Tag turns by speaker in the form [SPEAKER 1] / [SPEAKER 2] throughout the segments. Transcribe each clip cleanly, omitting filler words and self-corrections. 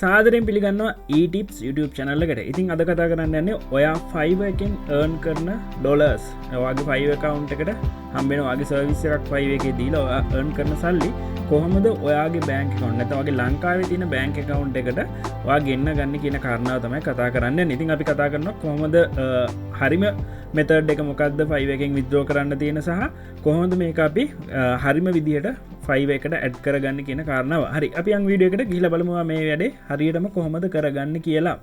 [SPEAKER 1] සාදරෙන් පිළිගන්නවා eTips YouTube channel එකට. ඉතින් අද කතා කරන්න යන්නේ ඔයා Fiverr එකෙන් earn කරන dollars. ඔයාගේ Fiverr account එකට හම්බෙන ඔයාගේ service එකක් Fiverr එකේ දීලා ඔයා earn කරන සල්ලි කොහොමද ඔයාගේ bank account නැත්නම් ඔයාගේ ලංකාවේ තියෙන bank account එකට ඔයා ගෙන්න ගන්න කියන කාරණාව තමයි කතා කරන්න යන්නේ. ඉතින් අපි කතා කරනවා කොහොමද හරිම method එක මොකක්ද Fiverr එකෙන් withdraw කරන්න තියෙන සහ කොහොමද මේක අපි හරිම විදිහට Fiverr එකට ඇඩ් කරගන්න කියන කාරණාව. හරි අපි යන් වීඩියෝ එකට ගිහිල්ලා බලමු මේ වැඩේ හරියටම කොහොමද කරගන්න කියලා.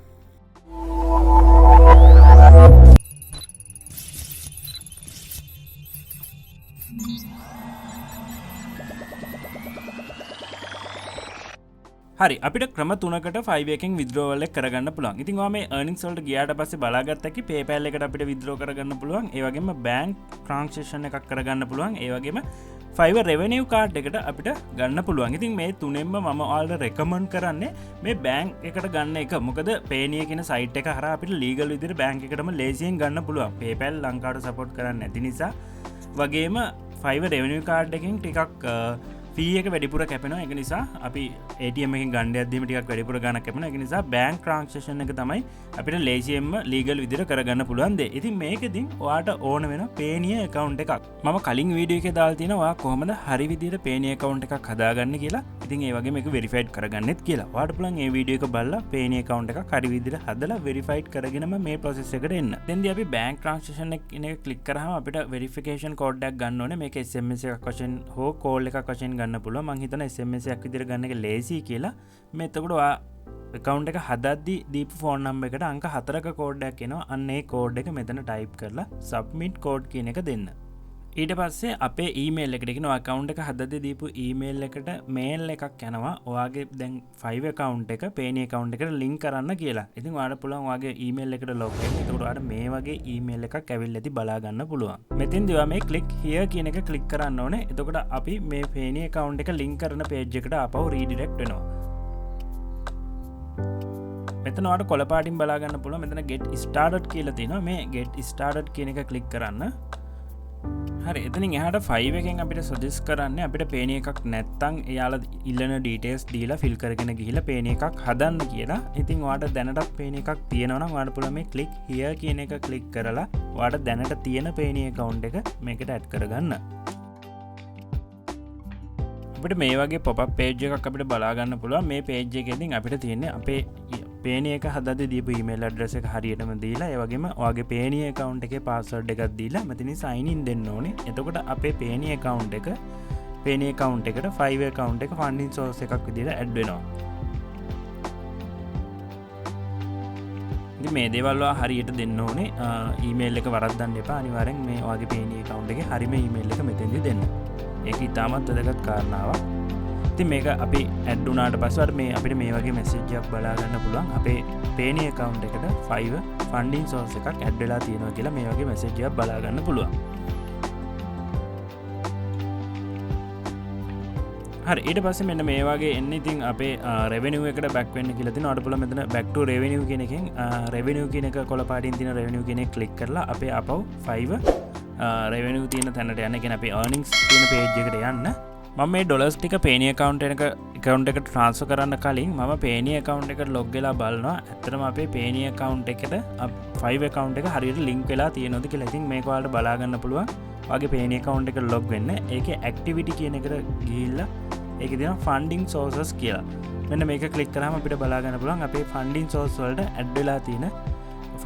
[SPEAKER 1] හරි අපිට ක්‍රම තුනකට Fiverr එකෙන් withdrawal එක කරගන්න පුළුවන්. ඉතින් ඔයා මේ earnings වලට ගියාට පස්සේ බලාගත්තා කි PayPal එකට අපිට withdraw කරගන්න පුළුවන්. ඒ වගේම bank transaction එකක් කරගන්න පුළුවන්. ඒ වගේම Fiverr revenue card එකට අපිට ගන්න පුළුවන්. ඉතින් මේ තුනෙන්ම මම ඔයාලට recommend කරන්නේ මේ bank එකට ගන්න එක. මොකද payoneer කියන site එක හරහා අපිට legal විදිහට bank එකටම ලේසියෙන් ගන්න පුළුවන්. PayPal ලංකාවට support කරන්නේ නැති නිසා. වගේම Fiverr revenue card එකෙන් ටිකක් fee එක වැඩිපුර කැපෙනවා. ඒක නිසා අපි ATM එකෙන් ගන්න යද්දීම ටිකක් වැඩිපුර ගණක් කැපෙනවා. ඒක නිසා bank transaction එක තමයි අපිට ලේසියෙන්ම legal විදිහට කරගන්න පුළුවන් දේ. ඉතින් මේකෙදින් ඔයාට ඕන වෙන payoneer account එකක්. මම කලින් වීඩියෝ එකේ දාලා තියෙනවා ඔයා කොහොමද හරි විදිහට payoneer account එකක් හදාගන්න කියලා. ඉතින් ඒ වගේ මේක verified කරගන්නෙත් කියලා. ඔයාට පුළුවන් මේ වීඩියෝ එක බලලා payoneer account එකක් හරි විදිහට හදලා verified කරගෙනම මේ process එකට එන්න. එතෙන්දී අපි bank transaction එක click කරාම අපිට verification code එකක් ගන්න ඕනේ. මේක SMS එකක් වශයෙන් හෝ call එකක් වශයෙන් ගන්න පුළුවන්. මං හිතන SMS එකක් විදිහට ගන්න එක ලේසි කියලා. මේ එතකොට ඔයා account එක හදද්දී දීපු phone number එකට අංක 4ක code එකක් එනවා. අන්න ඒ code එක මෙතන type කරලා submit code කියන එක දෙන්න. ඊට පස්සේ අපේ email එකට කියන account එක හදද්දී දීපු email එකට mail එකක් යනවා. ඔයාගේ දැන් Fiverr account එක payoneer account එකට link කරන්න කියලා. ඉතින් ඔයාලට පුළුවන් ඔයාගේ email එකට log වෙන්න. එතකොට ඔයාලට මේ වගේ email එකක් ඇවිල්ලා ඇති බලා ගන්න පුළුවන්. මෙතෙන්දී ඔයා මේ click here කියන එක click කරන්න ඕනේ. එතකොට අපි මේ payoneer account එක link කරන page එකට ආපහු redirect වෙනවා. මෙතන ඔයාලට කොළ පාටින් බලා ගන්න පුළුවන්. මෙතන get started කියලා තියෙනවා. මේ get started කියන එක click කරන්න. හරි එතනින් එහාට Fiverr එකෙන් අපිට සජෙස්ට් කරන්නේ අපිට payoneer එකක් නැත්තම් එයාලා ඉල්ලන ඩීටේල්ස් දීලා fill කරගෙන ගිහිල්ලා payoneer එකක් හදන්න කියලා. ඉතින් ඔයාලට දැනටත් payoneer එකක් තියෙනවා නම් ඔයාලට පුළුවන් මේ click here කියන එක click කරලා ඔයාලට දැනට තියෙන payoneer account එක මේකට add කරගන්න. අපිට මේ වගේ pop-up page එකක් අපිට බලා ගන්න පුළුවන්. මේ page එකෙන් අපිට තියෙන්නේ අපේ payoneer එක හදද්දී දීපු email address එක හරියටම දීලා ඒ වගේම ඔයාගේ payoneer account එකේ password එකක් දීලා මෙතනින් sign in දෙන්න ඕනේ. එතකොට අපේ payoneer account එකට Fiverr account එක funding source එකක් විදිහට add වෙනවා. ඉතින් මේ දේවල් ඔයා හරියට දෙන්න ඕනේ. email එක වරද්දන්න එපා. අනිවාර්යෙන් මේ ඔයාගේ payoneer account එකේ හරියම email එක මෙතෙන්දී දෙන්න. ඒක ඉතාමත් වැදගත් කාරණාවක්. ඉතින් මේක අපි ඇඩ් වුණාට පස්සේ මේ අපිට මේ වගේ මැසේජ් එකක් බලා ගන්න පුළුවන්. අපේ payoneer account එකට Fiverr funding source එකක් ඇඩ් වෙලා තියෙනවා කියලා මේ වගේ මැසේජ් එකක් බලා ගන්න පුළුවන්. හරි ඊට පස්සේ මෙන්න මේ වගේ එන්නේ. ඉතින් අපේ revenue එකට back වෙන්න කියලා තියෙනවා. ඔයාලට පුළුවන් මෙතන back to revenue කියන එකෙන් revenue කියන එක කොළ පාටින් තියෙන revenue කියන එක click කරලා අපේ අපව Fiverr revenue තියෙන තැනට යන්න. කියන අපේ earnings තියෙන page එකට යන්න. මම මේ ඩොලර්ස් ටික payoneer account එකට transfer කරන්න කලින් මම payoneer account එකට log වෙලා බලනවා. ඇත්තටම අපේ payoneer account එකට Fiverr account එක හරියට link වෙලා තියෙනවද කියලා. ඉතින් මේක ඔයාලට බලා ගන්න පුළුවන්. ඔයාගේ payoneer account එකට log වෙන්න. ඒකේ activity කියන එකට ගිහිල්ලා ඒකේ තියෙනවා funding sources කියලා. මෙන්න මේක click කරාම අපිට බලා ගන්න පුළුවන් අපේ funding source වලට add වෙලා තියෙන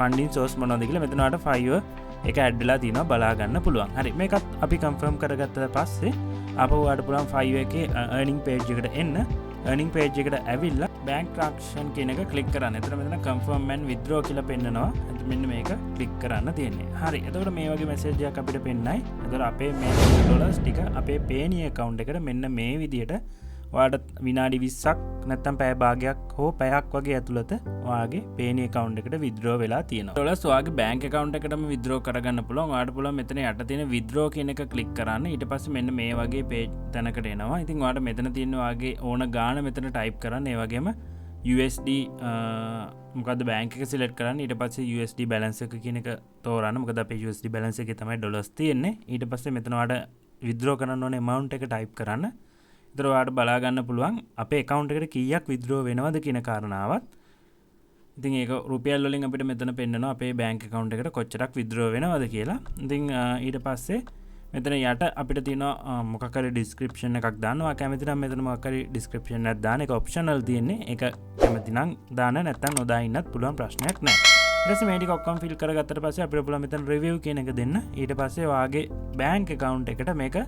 [SPEAKER 1] funding source මොනවද කියලා. මෙතන ඔයාලට Fiverr එක add වෙලා තියෙනවා බලා ගන්න පුළුවන්. හරි මේකත් අපි confirm කරගත්තා පස්සේ අප ඔයාලට පුළුවන් Fiverr එකේ earning page එකට එන්න. earning page එකට ඇවිල්ලා bank transaction කියන එක click කරන්න. එතන මෙතන confirm and withdraw කියලා පෙන්නනවා. මෙන්න මේක click කරන්න තියෙන්නේ. හරි. එතකොට මේ වගේ message එකක් අපිට පෙන්නයි. එතකොට අපේ මේ dollars ටික අපේ payoneer account එකට මෙන්න මේ විදියට ඔයාලට විනාඩි 20ක් නැත්නම් පැය භාගයක් හෝ පැයක් වගේ ඇතුළත ඔයාගේ payoneer account එකට withdraw වෙලා තියෙනවා. dollars ඔයාගේ bank account එකටම withdraw කරගන්න පුළුවන්. ඔයාලට පුළුවන් මෙතන යට තියෙන withdraw කියන එක click කරන්න. ඊට පස්සේ මෙන්න මේ වගේ page තැනකට එනවා. ඉතින් ඔයාලට මෙතන තියෙන ඔයාගේ ඕන ගාණ මෙතන type කරන්න. ඒ වගේම USD මොකද්ද bank එක select කරන්න. ඊට පස්සේ USD balance එක කියන එක තෝරන්න. මොකද අපේ USD balance එකේ තමයි dollars තියෙන්නේ. ඊට පස්සේ මෙතන ඔයාලට withdraw කරන්න ඕනේ amount එක type කරන්න. ඒතර ඔයාලට බලා ගන්න පුළුවන් අපේ account එකට කීයක් withdraw වෙනවද කියන කාරණාවත්. ඉතින් ඒක රුපියල් වලින් අපිට මෙතන පෙන්නනවා අපේ bank account එකට කොච්චරක් withdraw වෙනවද කියලා. ඉතින් ඊට පස්සේ මෙතන යට අපිට තියෙනවා මොකක් හරි description එකක් දාන්න. ඔයා කැමති නම් මෙතන මොකක් හරි description එකක් දාන්න. ඒක optional තියෙන්නේ. ඒක කැමති නම් දාන්න, නැත්නම් නොදා ඉන්නත් පුළුවන්, ප්‍රශ්නයක් නැහැ. ඊට පස්සේ මේ ටික ඔක්කොම fill කරගත්තට පස්සේ අපිට පුළුවන් මෙතන review කියන එක දෙන්න. ඊට පස්සේ ඔයාගේ bank account එකට මේක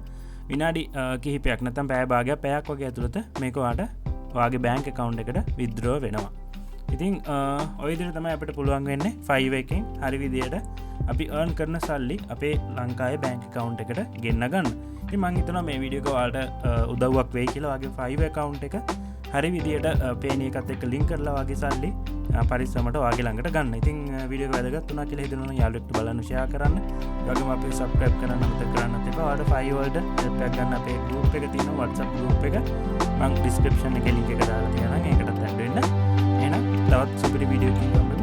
[SPEAKER 1] විනාඩි කිහිපයක් නැත්නම් පැය භාගයක් පැයක් වගේ ඇතුළත මේක ඔයාගේ bank account එකට withdraw වෙනවා. ඉතින් ඔය විදිහට තමයි අපිට පුළුවන් වෙන්නේ fiverr එකෙන් හරි විදියට අපි earn කරන සල්ලි අපේ ලංකාවේ bank account එකට ගෙන්න ගන්න. ඉතින් මම හිතනවා මේ වීඩියෝ එක ඔයාලට උදව්වක් වෙයි කියලා. ඔයාගේ fiverr account එක හරි විදියට පේන එකත් එක්ක link කරලා ඔයාගේ සල්ලි පරිස්සමට ඔයාගේ ළඟට ගන්න. ඉතින් වීඩියෝ එක වැදගත් වුණා කියලා හිතනවා නම් යාළුවෙක්ට බලන්න share කරන්න. ඒ වගේම අපේ subscribe කරන්න අමතක කරන්නත් එපා. ඔයාලට fiverr වලට help එකක් ගන්න අපේ group එක තියෙනවා, WhatsApp group එක. මම description එකේ link එක දාලා තියෙනවා. ඒකටත් add වෙන්න. එහෙනම් තවත් සුපිරි වීඩියෝ එකකින්